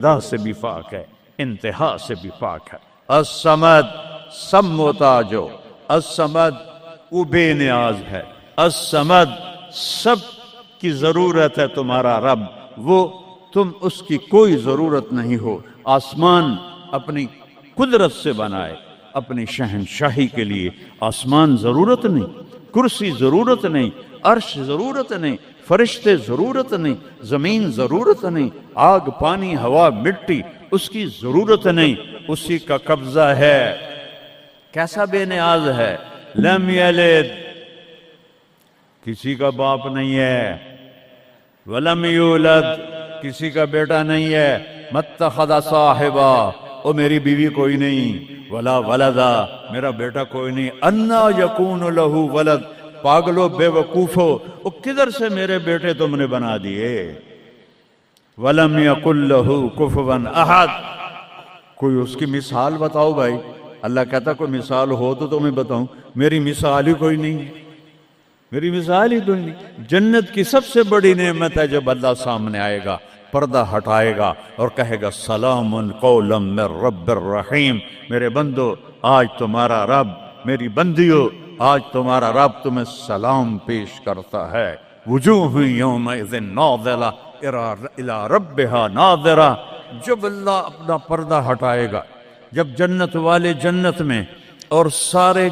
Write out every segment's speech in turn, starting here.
ابتدا سے بھی پاک ہے، انتہا سے بھی پاک ہے۔ الصمد، سب محتاج ہو، الصمد وہ بے نیاز ہے، الصمد سب کی ضرورت ہے تمہارا رب، وہ تم اس کی کوئی ضرورت نہیں ہو۔ آسمان اپنی قدرت سے بنائے، اپنی شہنشاہی کے لیے آسمان ضرورت نہیں، کرسی ضرورت نہیں، عرش ضرورت نہیں، فرشتے ضرورت نہیں، زمین ضرورت نہیں، آگ پانی ہوا مٹی اس کی ضرورت نہیں، اسی کا قبضہ ہے۔ کیسا بے نیاز ہے، لم یلد، کسی کا باپ نہیں ہے، ولم یولد، کسی کا بیٹا نہیں ہے، متخذ صاحبہ، او میری بیوی کوئی نہیں، ولا ولدا، میرا بیٹا کوئی نہیں، انا یکون لہ ولد، پاگلو بے وقوفو، او کدھر سے میرے بیٹے تم نے بنا دیے، ولم یکن لہ کفوا احد، کوئی اس کی مثال بتاؤ بھائی۔ اللہ کہتا کوئی مثال ہو تو تمہیں بتاؤں، میری مثال ہی کوئی نہیں، میری مثال ہی کوئی نہیں۔ جنت کی سب سے بڑی نعمت ہے جب اللہ سامنے آئے گا، پردہ ہٹائے گا اور کہے گا سلام قولا من رب الرحیم، میرے بندو آج تمہارا رب، میری بندیو آج تمہارا رب تمہیں سلام پیش کرتا ہے۔ وجوہ یومئذ ناظرہ الی ربہا ناظرہ، جب اللہ اپنا پردہ ہٹائے گا، جب جنت والے جنت میں اور سارے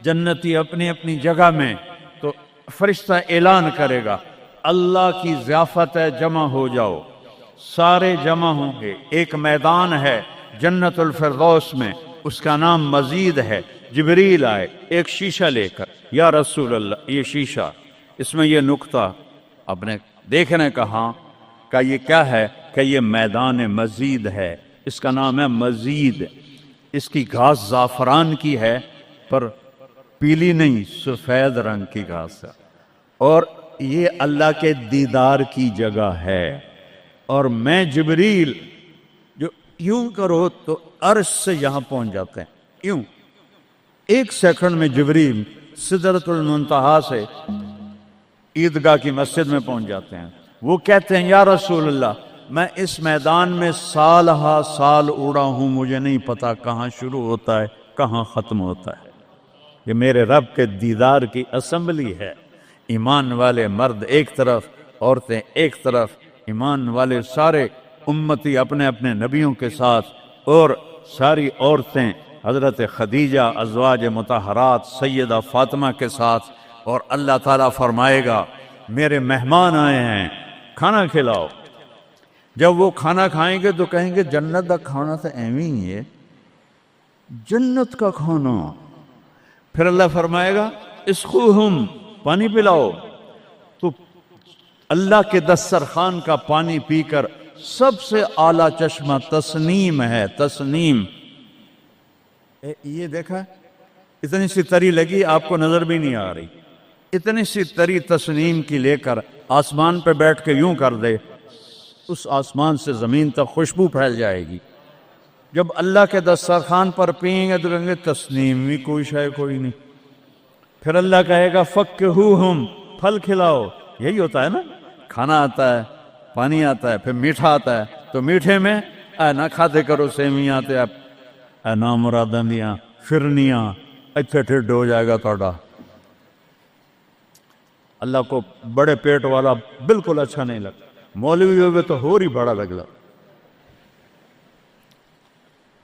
جنتی اپنی اپنی جگہ میں، تو فرشتہ اعلان کرے گا اللہ کی ضیافت ہے، جمع ہو جاؤ، سارے جمع ہوں گے۔ ایک میدان ہے جنت الفردوس میں، اس کا نام مزید ہے۔ جبریل آئے ایک شیشہ لے کر، یا رسول اللہ یہ شیشہ، اس میں یہ نقطہ آپ نے دیکھنے کہا کہ یہ کیا ہے، کہ یہ میدان مزید ہے، اس کا نام ہے مزید۔ اس کی گھاس زعفران کی ہے پر پیلی نہیں، سفید رنگ کی گھاس ہے، اور یہ اللہ کے دیدار کی جگہ ہے۔ اور میں جبریل جو یوں کرو تو عرش سے یہاں پہنچ جاتے ہیں، یوں ایک سیکنڈ میں جبریل سدرۃ المنتہا سے عیدگاہ کی مسجد میں پہنچ جاتے ہیں۔ وہ کہتے ہیں یا رسول اللہ میں اس میدان میں سال ہا سال اڑا ہوں، مجھے نہیں پتا کہاں شروع ہوتا ہے کہاں ختم ہوتا ہے۔ یہ میرے رب کے دیدار کی اسمبلی ہے، ایمان والے مرد ایک طرف، عورتیں ایک طرف، ایمان والے سارے امتی اپنے اپنے نبیوں کے ساتھ، اور ساری عورتیں حضرت خدیجہ ازواج مطہرات سیدہ فاطمہ کے ساتھ، اور اللہ تعالیٰ فرمائے گا میرے مہمان آئے ہیں کھانا کھلاؤ۔ جب وہ کھانا کھائیں گے تو کہیں گے جنت کا کھانا تو ایویں ہی ہے، جنت کا کھانا۔ پھر اللہ فرمائے گا اسقوہم، پانی پلاؤ، تو اللہ کے دسترخوان کا پانی پی کر سب سے اعلیٰ چشمہ تسنیم ہے، تسنیم۔ یہ دیکھا اتنی سی تری لگی آپ کو نظر بھی نہیں آ رہی، اتنی سی تری تسنیم کی لے کر آسمان پہ بیٹھ کے یوں کر دے، اس آسمان سے زمین تک خوشبو پھیل جائے گی۔ جب اللہ کے دسترخوان پر پئیں گے تو کہیں گے تسنیم بھی کوئی شے کوئی نہیں۔ پھر اللہ کہے گا فکہوہم، پھل کھلاؤ۔ یہی ہوتا ہے نا، کھانا آتا ہے، پانی آتا ہے، پھر میٹھا آتا ہے، تو میٹھے میں اے نہ کھاتے کرو سیویاں تے اے نامراداں دیاں فرنیاں، اتھے ٹھڈ ہو جائے گا توڑا۔ اللہ کو بڑے پیٹ والا بالکل اچھا نہیں لگتا، مولوی ہوئے تو اور ہی بڑا لگتا۔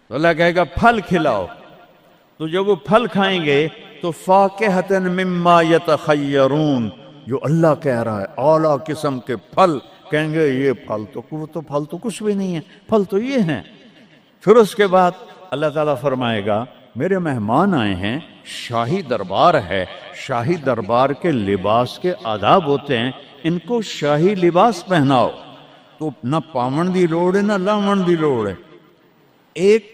تو اللہ کہے گا پھل کھلاؤ، تو جب وہ پھل کھائیں گے تو فاکہۃ مما یتخیرون، جو اللہ کہہ رہا ہے اعلیٰ قسم کے پھل، کہیں گے یہ پھل تو کچھ بھی نہیں ہے، پھل تو یہ ہیں۔ پھر اس کے بعد اللہ تعالیٰ فرمائے گا میرے مہمان آئے ہیں، شاہی دربار ہے، شاہی دربار کے لباس کے آداب ہوتے ہیں، ان کو شاہی لباس پہناؤ۔ تو نہ پاون دی لوڑ ہے نہ لاون دی لوڑ ہے، ایک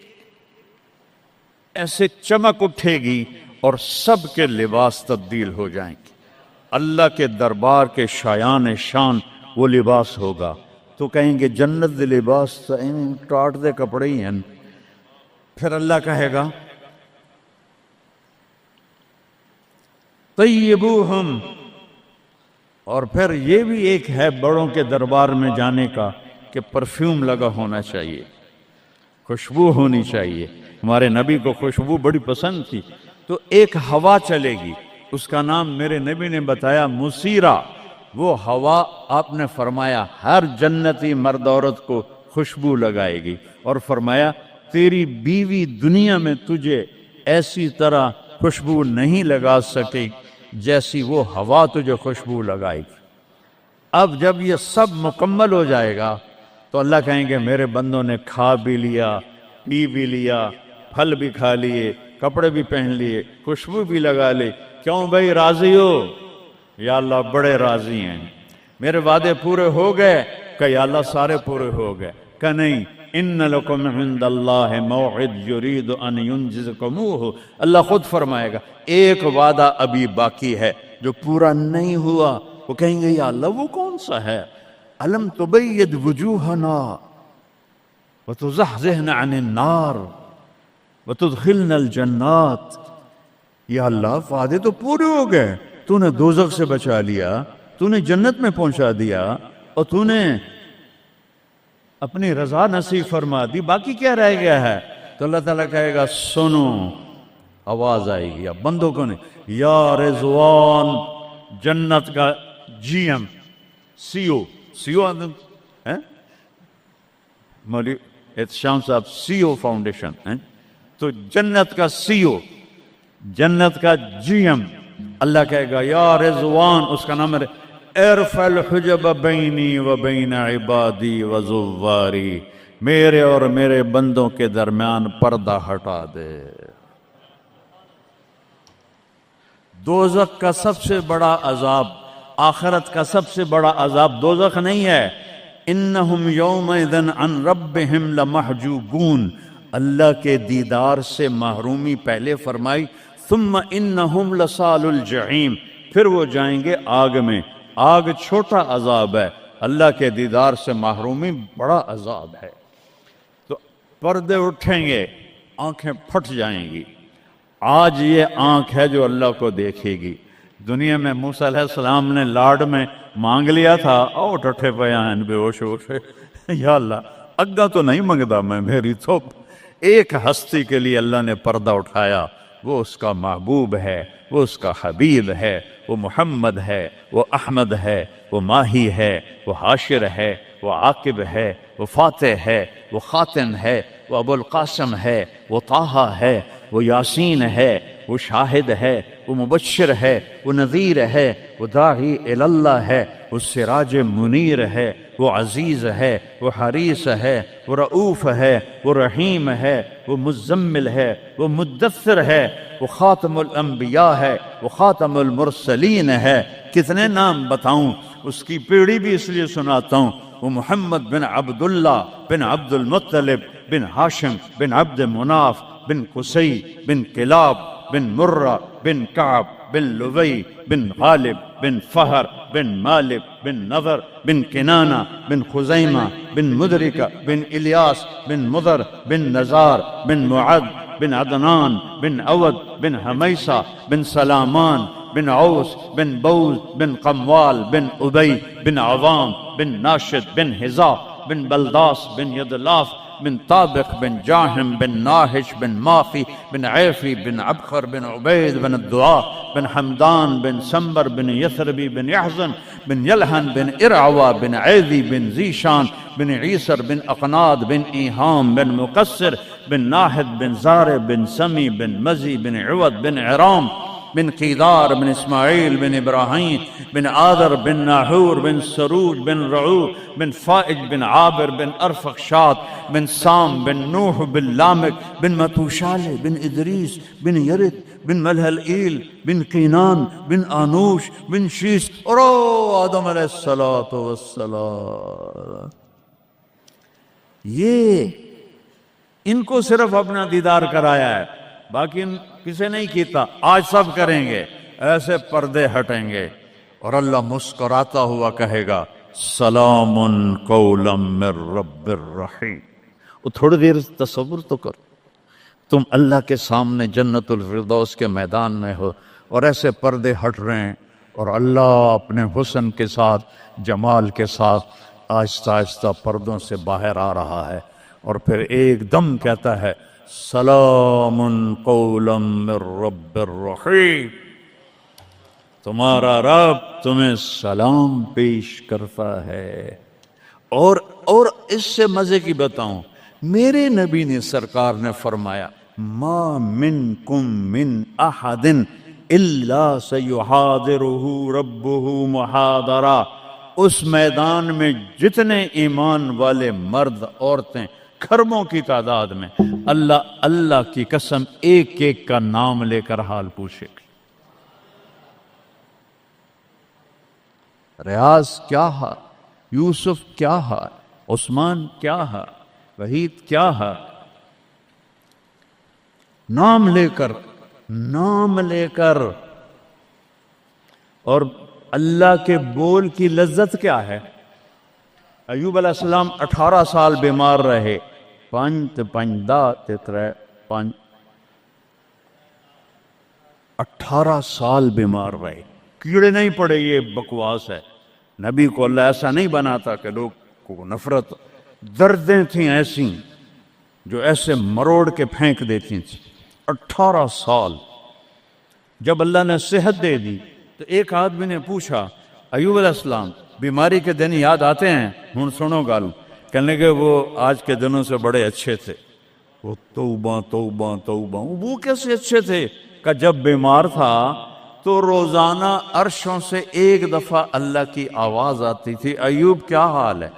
ایسے چمک اٹھے گی اور سب کے لباس تبدیل ہو جائیں گے۔ اللہ کے دربار کے شایان شان وہ لباس ہوگا، تو کہیں گے جنت دے لباس ٹاٹ دے کپڑے ہی ہیں۔ پھر اللہ کہے گا طیبوہم، اور پھر یہ بھی ایک ہے بڑوں کے دربار میں جانے کا کہ پرفیوم لگا ہونا چاہیے، خوشبو ہونی چاہیے. ہمارے نبی کو خوشبو بڑی پسند تھی. تو ایک ہوا چلے گی، اس کا نام میرے نبی نے بتایا مسیرہ. وہ ہوا آپ نے فرمایا ہر جنتی مرد عورت کو خوشبو لگائے گی، اور فرمایا تیری بیوی دنیا میں تجھے ایسی طرح خوشبو نہیں لگا سکے جیسی وہ ہوا تجھے خوشبو لگائے گی. اب جب یہ سب مکمل ہو جائے گا تو اللہ کہیں گے میرے بندوں نے کھا بھی لیا، پی بھی لیا، پھل بھی کھا لیے، کپڑے بھی پہن لیے، خوشبو بھی لگا لی. کیوں بھائی راضی ہو؟ یا اللہ بڑے راضی ہیں، میرے وعدے پورے ہو گئے؟ کہ یا اللہ سارے پورے ہو گئے. کہ نہیں، ان لکم عند اللہ موعد یرید ان ینجزکموہ. اللہ خود فرمائے گا ایک وعدہ ابھی باقی ہے جو پورا نہیں ہوا. وہ کہیں گے یا اللہ وہ کون سا ہے؟ الم تبید وجوہنا وتزحزحنا عن النار وتدخلنا الجنات. یا اللہ وعدے تو پورے ہو گئے، تو نے دوزخ سے بچا لیا، تو نے جنت میں پہنچا دیا، اور تو نے اپنی رضا نصیب فرما دی، باقی کیا رہ گیا ہے؟ تو اللہ تعالیٰ کہے گا سنو، آواز آئے گی. اب بندوں کو نہیں، یا رضوان جنت کا جی ایم سی او مولوی احتشام صاحب سی او فاؤنڈیشن، تو جنت کا سی او، جنت کا جی ایم اللہ کہے گا یا رضوان، اس کا نام ہے ارفع الحجب بینی و بین عبادی و زواری. میرے اور میرے بندوں کے درمیان پردہ ہٹا دے. دوزخ کا سب سے بڑا عذاب، آخرت کا سب سے بڑا عذاب دوزخ نہیں ہے. انہم یومئذ عن ربہم لمحجوبون. اللہ کے دیدار سے محرومی پہلے فرمائی. ثم انہم لصال الجحیم، پھر وہ جائیں گے آگ میں. آگ چھوٹا عذاب ہے، اللہ کے دیدار سے محرومی بڑا عذاب ہے. تو پردے اٹھیں گے، آنکھیں پھٹ جائیں گی. آج یہ آنکھ ہے جو اللہ کو دیکھے گی. دنیا میں موسیٰ علیہ السلام نے لاڈ میں مانگ لیا تھا، او ٹٹھے پیان بے ہوش ہوش یا اللہ اگا تو نہیں منگدا میں، میری تو ایک ہستی کے لیے اللہ نے پردہ اٹھایا. وہ اس کا محبوب ہے، وہ اس کا حبیب ہے، وہ محمد ہے، وہ احمد ہے، وہ ماہی ہے، وہ حاشر ہے، وہ عاقب ہے، وہ فاتح ہے، وہ خاتم ہے، وہ ابو القاسم ہے، وہ طٰہٰ ہے، وہ یاسین ہے، وہ شاہد ہے، وہ مبشر ہے، وہ نذیر ہے، وہ داعی الی اللہ ہے، وہ سراج منیر ہے، وہ عزیز ہے، وہ حریص ہے، وہ رؤوف ہے، وہ رحیم ہے، وہ مزمل ہے، وہ مدثر ہے، وہ خاتم الانبیاء ہے، وہ خاتم المرسلین ہے. کتنے نام بتاؤں، اس کی پیڑھی بھی اس لیے سناتا ہوں. وہ محمد بن عبداللہ بن عبد المطلب بن ہاشم بن عبد مناف بن قصی بن کلاب بن مرہ بن کعب بن لبی بن غالب بن فہر بن مالک بن نضر بن کنانہ بن خزیمہ بن مدرکہ بن الیاس بن مضر بن نزار بن معد بن عدنان بن عود بن حمیسہ بن سلامان بن عوس بن بوز بن قموال بن ابی بن عوام بن ناشد بن حزا بن بلداس بن یدلاف بن طابق بن جاہم بن ناہش بن مافی بن عیفی بن عبخر بن عبید بن الدعاء بن حمدان بن سنبر بن یثربی بن یحزن بن یلہن بن ارعوا بن عیدی بن زیشان بن عیسر بن اقناد بن ایہام بن مقصر بن ناحد بن زار بن سمی بن مزی بن عود بن عرام بن قیدار بن اسماعیل بن ابراہیم بن آدر بن ناحور بن سروج بن رعو بن فائج بن عابر بن ارفخشاد بن سام بن نوح بن لامک بن متوشال بن ادریس بن یرد بن ملہلئیل بن قینان بن آنوش بن شیس اور آدم علیہ السلام. یہ ان کو صرف اپنا دیدار کرایا ہے، باقی کسے نہیں کیتا. آج سب کریں گے، ایسے پردے ہٹیں گے اور اللہ مسکراتا ہوا کہے گا سلام قولا من رب الرحیم. وہ تھوڑی دیر تصور تو کرو، تم اللہ کے سامنے جنت الفردوس کے میدان میں ہو اور ایسے پردے ہٹ رہے ہیں اور اللہ اپنے حسن کے ساتھ، جمال کے ساتھ آہستہ آہستہ پردوں سے باہر آ رہا ہے، اور پھر ایک دم کہتا ہے سلام قولا من رب الرحیم، تمہارا رب تمہیں سلام پیش کرتا ہے۔ اور اس سے مزے کی بتاؤں، میرے نبی نے سرکار نے فرمایا ما منکم من احد الا سیحاضرہ ربہ محاضرہ، اس میدان میں جتنے ایمان والے مرد عورتیں کھربوں کی تعداد میں، اللہ کی قسم ایک ایک کا نام لے کر حال پوچھے گی۔ ریاض کیا ہے، یوسف کیا ہے، عثمان کیا ہے، وحید کیا ہے، نام لے کر۔ اور اللہ کے بول کی لذت کیا ہے؟ ایوب علیہ السلام 18 سال بیمار رہے، 18 سال بیمار رہے، کیڑے نہیں پڑے، یہ بکواس ہے۔ نبی کو اللہ ایسا نہیں بناتا کہ لوگ کو نفرت، دردیں تھیں ایسی جو ایسے مروڑ کے پھینک دیتی تھیں۔ 18 سال جب اللہ نے صحت دے دی تو ایک آدمی نے پوچھا ایوب علیہ السلام بیماری کے دن یاد آتے ہیں؟ ہن سنو گل، کہنے کہ وہ آج کے دنوں سے بڑے اچھے تھے۔ وہ توبہ توبہ توبہ، وہ کیسے اچھے تھے؟ کہ جب بیمار تھا تو روزانہ عرشوں سے ایک دفعہ اللہ کی آواز آتی تھی ایوب کیا حال ہے؟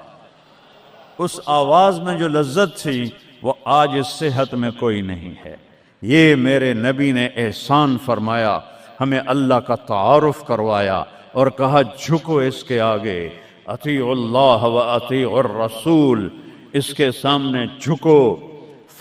اس آواز میں جو لذت تھی وہ آج اس صحت میں کوئی نہیں ہے۔ یہ میرے نبی نے احسان فرمایا، ہمیں اللہ کا تعارف کروایا اور کہا جھکو اس کے آگے، اطیعوا اللہ و اطیعوا الرسول، اس کے سامنے جھکو۔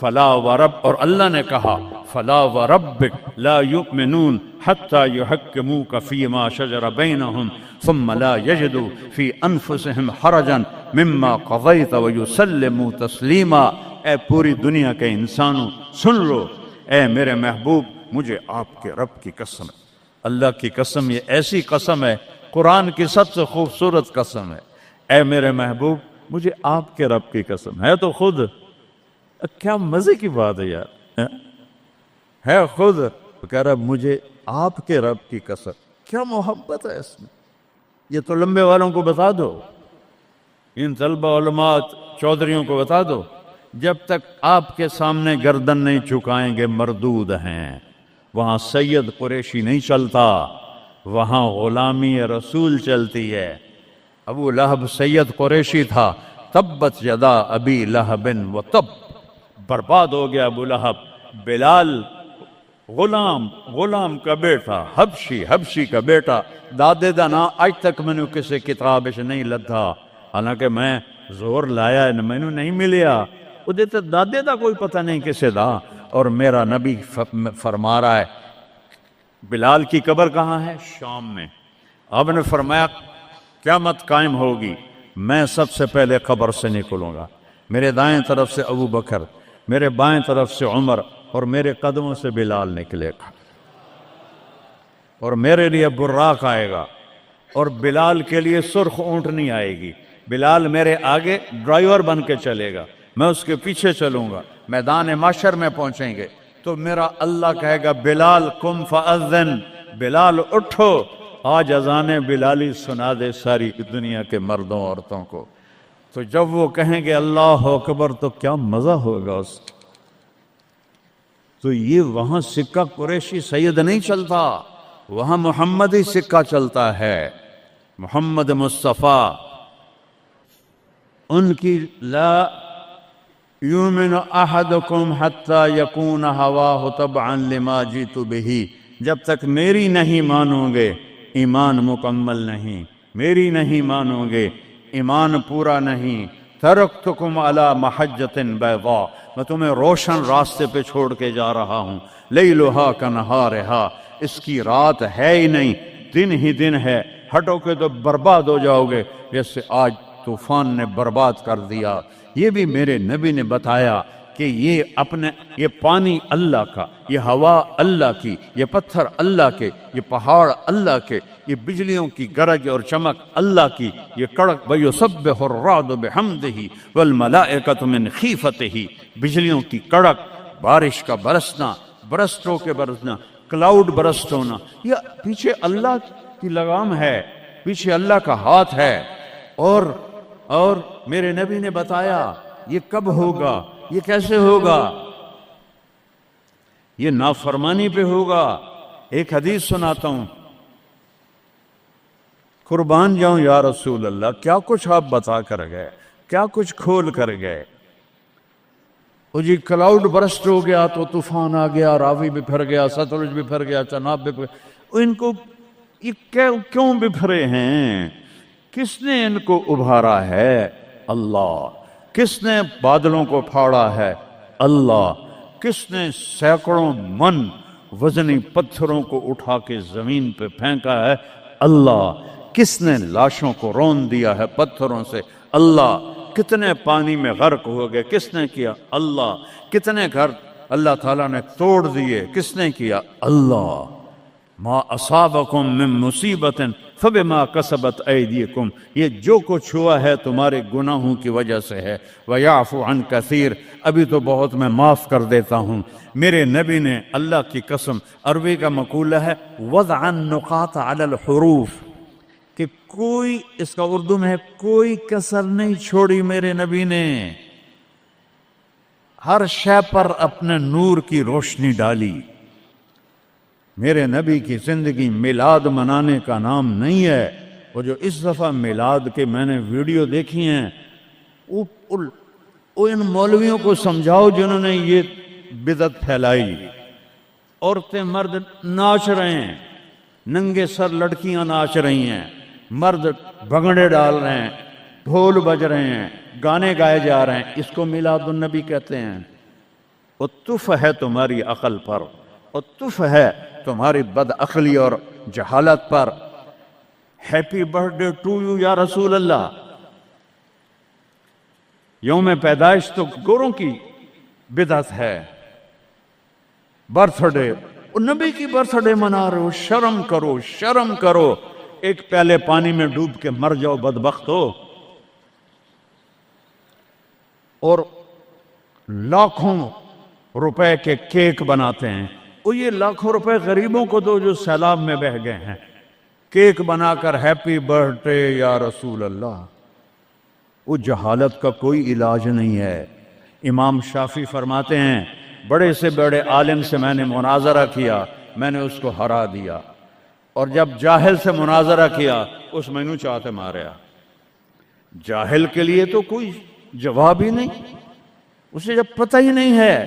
فلا ورب، اور اللہ نے کہا فلا وربک لا یؤمنون حتی یحکموک فیما شجر بینہم ثم لا یجدوا فی انفسہم حرجا مما قضیت ویسلموا تسلیما۔ اے پوری دنیا کے انسانوں سن لو، اے میرے محبوب مجھے آپ کے رب کی قسم ہے، اللہ کی قسم، یہ ایسی قسم ہے، قرآن کی سب سے خوبصورت قسم ہے، اے میرے محبوب مجھے آپ کے رب کی قسم ہے۔ تو خود کیا مزے کی بات ہے یار، ہے خود کہہ رہا مجھے آپ کے رب کی قسم، کیا محبت ہے اس میں۔ یہ تو لمبے والوں کو بتا دو، ان طلبہ علماء چودھریوں کو بتا دو، جب تک آپ کے سامنے گردن نہیں جھکائیں گے مردود ہیں۔ وہاں سید قریشی نہیں چلتا، وہاں غلامی رسول چلتی ہے۔ ابو لہب سید قریشی تھا، تبت یدا ابی لہب و تب، برباد ہو گیا ابو لہب۔ بلال غلام کا بیٹا، حبشی کا بیٹا، دادے دا نا آج تک میں نے کسی کتاب نہیں لدھا، حالانکہ میں زور لایا ہے میں نے نہیں ملیا، وہ دیتے دادے دا کوئی پتہ نہیں کسے دا۔ اور میرا نبی فرما رہا ہے بلال کی قبر کہاں ہے؟ شام میں۔ اب نے فرمایا قیامت قائم ہوگی، میں سب سے پہلے قبر سے نکلوں گا، میرے دائیں طرف سے ابو بکر، میرے بائیں طرف سے عمر، اور میرے قدموں سے بلال نکلے گا، اور میرے لیے براق آئے گا، اور بلال کے لیے سرخ اونٹ نہیں آئے گی، بلال میرے آگے ڈرائیور بن کے چلے گا، میں اس کے پیچھے چلوں گا، میدان محشر میں پہنچیں گے تو میرا اللہ کہے گا بلال قم فاذن، بلال اٹھو، آج اذان بلالی سنا دے ساری دنیا کے مردوں عورتوں کو۔ تو جب وہ کہیں گے اللہ اکبر تو کیا مزہ ہوگا اس کا۔ تو یہ وہاں سکہ قریشی سید نہیں چلتا، وہاں محمدی سکہ چلتا ہے، محمد مصطفیٰ۔ ان کی لا یؤمن احدکم حتی یکون ہواہ تبعا لما جئت بہ، جب تک میری نہیں مانو گے ایمان مکمل نہیں، میری نہیں مانو گے ایمان پورا نہیں۔ ترکتکم علی محجۃ بیضاء، میں تمہیں روشن راستے پہ چھوڑ کے جا رہا ہوں، لیلھا کنہارھا، اس کی رات ہے ہی نہیں، دن ہی دن ہے، ہٹو کے تو برباد ہو جاؤ گے جیسے آج طوفان نے برباد کر دیا۔ یہ بھی میرے نبی نے بتایا کہ یہ پانی اللہ کا، یہ ہوا اللہ کی، یہ پتھر اللہ کے، یہ پہاڑ اللہ کے، یہ بجلیوں کی گرج اور چمک اللہ کی، یہ کڑک وَيُسَبِّحُ الرَّعْدُ بِحَمْدِهِ وَالْمَلَائِكَةُ مِنْ خِيفَتِهِ، بجلیوں کی کڑک، بارش کا برسنا، برسٹوں کے برسنا، کلاؤڈ برسٹ ہونا، یہ پیچھے اللہ کی لگام ہے، پیچھے اللہ کا ہاتھ ہے۔ اور میرے نبی نے بتایا یہ کب ہوگا، یہ کیسے ہوگا، یہ نافرمانی پہ ہوگا۔ ایک حدیث سناتا ہوں، قربان جاؤں یا رسول اللہ، کیا کچھ آپ بتا کر گئے، کیا کچھ کھول کر گئے۔ وہ جی کلاؤڈ برسٹ ہو گیا تو طوفان آ گیا، راوی بکھر گیا، ستلج بکھر گیا، چناب بکھر گیا۔ ان کو یہ کیوں بکھرے ہیں؟ کس نے ان کو ابھارا ہے؟ اللہ۔ کس نے بادلوں کو پھاڑا ہے؟ اللہ۔ کس نے سینکڑوں من وزنی پتھروں کو اٹھا کے زمین پہ پھینکا ہے؟ اللہ۔ کس نے لاشوں کو رون دیا ہے پتھروں سے؟ اللہ۔ کتنے پانی میں غرق ہو گئے، کس نے کیا؟ اللہ۔ کتنے گھر اللہ تعالیٰ نے توڑ دیے، کس نے کیا؟ اللہ۔ ما اصابکم من مصیبت فبما کسبت ایدیکم، یہ جو کچھ ہوا ہے تمہارے گناہوں کی وجہ سے ہے۔ ویعفو عن کثیر، ابھی تو بہت میں معاف کر دیتا ہوں۔ میرے نبی نے اللہ کی قسم، عربی کا مقولہ ہے وضع النقاط علی الحروف، کہ کوئی، اس کا اردو میں ہے کوئی کسر نہیں چھوڑی میرے نبی نے، ہر شے پر اپنے نور کی روشنی ڈالی۔ میرے نبی کی زندگی میلاد منانے کا نام نہیں ہے۔ وہ جو اس دفعہ میلاد کے میں نے ویڈیو دیکھی ہیں، ان مولویوں کو سمجھاؤ جنہوں نے یہ بدعت پھیلائی۔ عورتیں مرد ناچ رہے ہیں، ننگے سر لڑکیاں ناچ رہی ہیں، مرد بھنگڑے ڈال رہے ہیں، ڈھول بج رہے ہیں، گانے گائے جا رہے ہیں، اس کو میلاد النبی کہتے ہیں۔ وہ تف ہے تمہاری عقل پر، اور تف ہے تمہاری بد عقلی اور جہالت پر۔ Happy birthday to you یا رسول اللہ، یوم پیدائش تو گوروں کی بدعت ہے۔ برتھ ڈے، نبی کی برتھ ڈے منا رہے ہو، شرم کرو، شرم کرو۔ ایک پیالے پانی میں ڈوب کے مر جاؤ بدبخت ہو۔ اور لاکھوں روپے کے کیک بناتے ہیں، وہ یہ لاکھوں روپے غریبوں کو دو جو سیلاب میں بہہ گئے ہیں۔ کیک بنا کر ہیپی برتھ ڈے یا رسول اللہ، وہ جہالت کا کوئی علاج نہیں ہے۔ امام شافعی فرماتے ہیں بڑے سے بڑے عالم سے میں نے مناظرہ کیا، میں نے اس کو ہرا دیا، اور جب جاہل سے مناظرہ کیا اس مینو چاہتے ماریا۔ جاہل کے لیے تو کوئی جواب ہی نہیں، اسے جب پتہ ہی نہیں ہے۔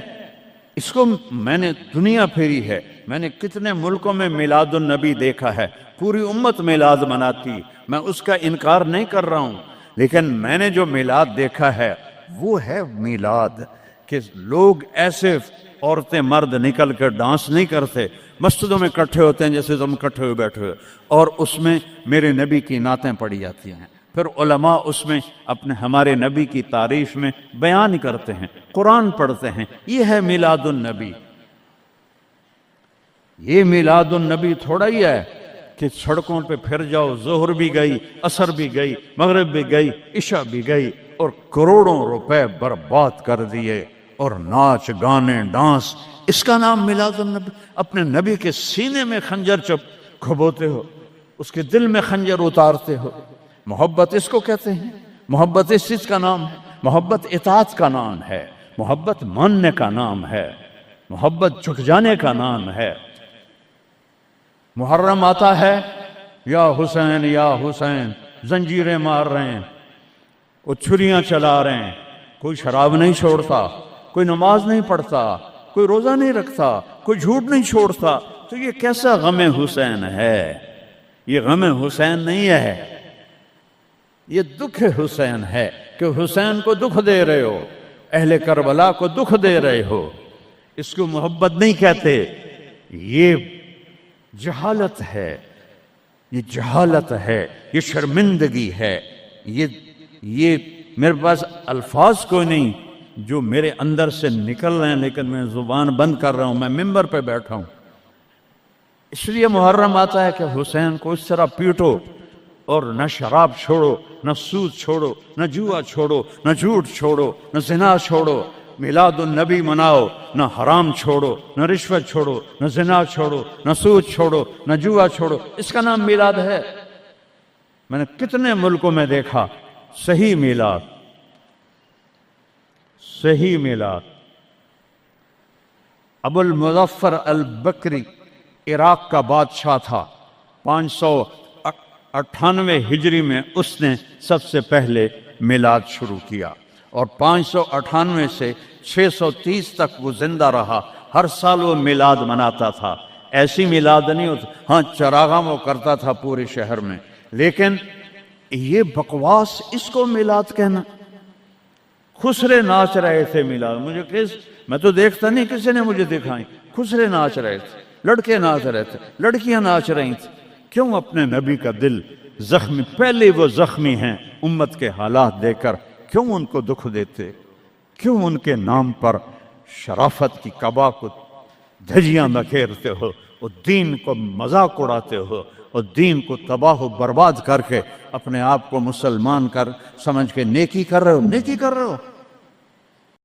اس کو میں نے دنیا پھیری ہے، میں نے کتنے ملکوں میں میلاد النبی دیکھا ہے، پوری امت میلاد مناتی، میں اس کا انکار نہیں کر رہا ہوں، لیکن میں نے جو میلاد دیکھا ہے وہ ہے میلاد کہ لوگ ایسے، عورتیں مرد نکل کر ڈانس نہیں کرتے، مسجدوں میں اکٹھے ہوتے ہیں جیسے تم اکٹھے ہوئے بیٹھے ہوئے، اور اس میں میرے نبی کی نعتیں پڑھی جاتی ہیں، پھر علماء اس میں اپنے ہمارے نبی کی تعریف میں بیان کرتے ہیں، قرآن پڑھتے ہیں۔ یہ ہے میلاد النبی۔ یہ میلاد النبی تھوڑا ہی ہے کہ سڑکوں پہ پھر جاؤ، ظہر بھی گئی، عصر بھی گئی، مغرب بھی گئی، عشاء بھی گئی، اور کروڑوں روپے برباد کر دیے، اور ناچ گانے ڈانس، اس کا نام میلاد النبی؟ اپنے نبی کے سینے میں خنجر کھبوتے ہو، اس کے دل میں خنجر اتارتے ہو۔ محبت اس کو کہتے ہیں، محبت اس چیز کا نام ہے، محبت اطاعت کا نام ہے، محبت ماننے کا نام ہے، محبت جھک جانے کا نام ہے۔ محرم آتا ہے، یا حسین یا حسین، زنجیریں مار رہے ہیں، وہ چھریاں چلا رہے ہیں، کوئی شراب نہیں چھوڑتا، کوئی نماز نہیں پڑھتا، کوئی روزہ نہیں رکھتا، کوئی جھوٹ نہیں چھوڑتا، تو یہ کیسا غم حسین ہے؟ یہ غم حسین نہیں ہے، یہ دکھ حسین ہے کہ حسین کو دکھ دے رہے ہو، اہل کربلا کو دکھ دے رہے ہو۔ اس کو محبت نہیں کہتے، یہ جہالت ہے، یہ جہالت ہے، یہ شرمندگی ہے، یہ میرے پاس الفاظ کوئی نہیں جو میرے اندر سے نکل رہے ہیں لیکن میں زبان بند کر رہا ہوں، میں ممبر پہ بیٹھا ہوں۔ اس لیے محرم آتا ہے کہ حسین کو اس طرح پیٹو، اور نہ شراب چھوڑو، نہ سود چھوڑو، نہ جوا چھوڑو، نہ جھوٹ چھوڑو، نہ زنا چھوڑو، میلاد النبی مناؤ، نہ حرام چھوڑو، نہ رشوت چھوڑو، نہ زنا چھوڑو، نہ سود چھوڑو، نہ جوا چھوڑو۔ اس کا نام میلاد ہے۔ میں نے کتنے ملکوں میں دیکھا صحیح میلاد، صحیح میلاد۔ ابو المظفر البکری عراق کا بادشاہ تھا، 598 ہجری میں اس نے سب سے پہلے میلاد شروع کیا، اور 598 سے 630 تک وہ زندہ رہا۔ ہر سال وہ میلاد مناتا تھا۔ ایسی میلاد نہیں ہوتا، ہاں چراغاں وہ کرتا تھا پورے شہر میں، لیکن یہ بکواس، اس کو میلاد کہنا۔ خسرے ناچ رہے تھے میلاد، میں تو دیکھتا نہیں، کسی نے مجھے دکھائی۔ خسرے ناچ رہے تھے، لڑکے ناچ رہے تھے، لڑکیاں ناچ رہی تھیں۔ کیوں اپنے نبی کا دل زخمی، پہلے وہ زخمی ہیں امت کے حالات دے کر، کیوں ان کو دکھ دیتے؟ کیوں ان کے نام پر شرافت کی قبا کو دھجیاں بکھیرتے ہو، اور دین کو مذاق اڑاتے ہو، اور دین کو تباہ و برباد کر کے اپنے آپ کو مسلمان کر سمجھ کے نیکی کر رہے ہو؟ نیکی کر رہے ہو؟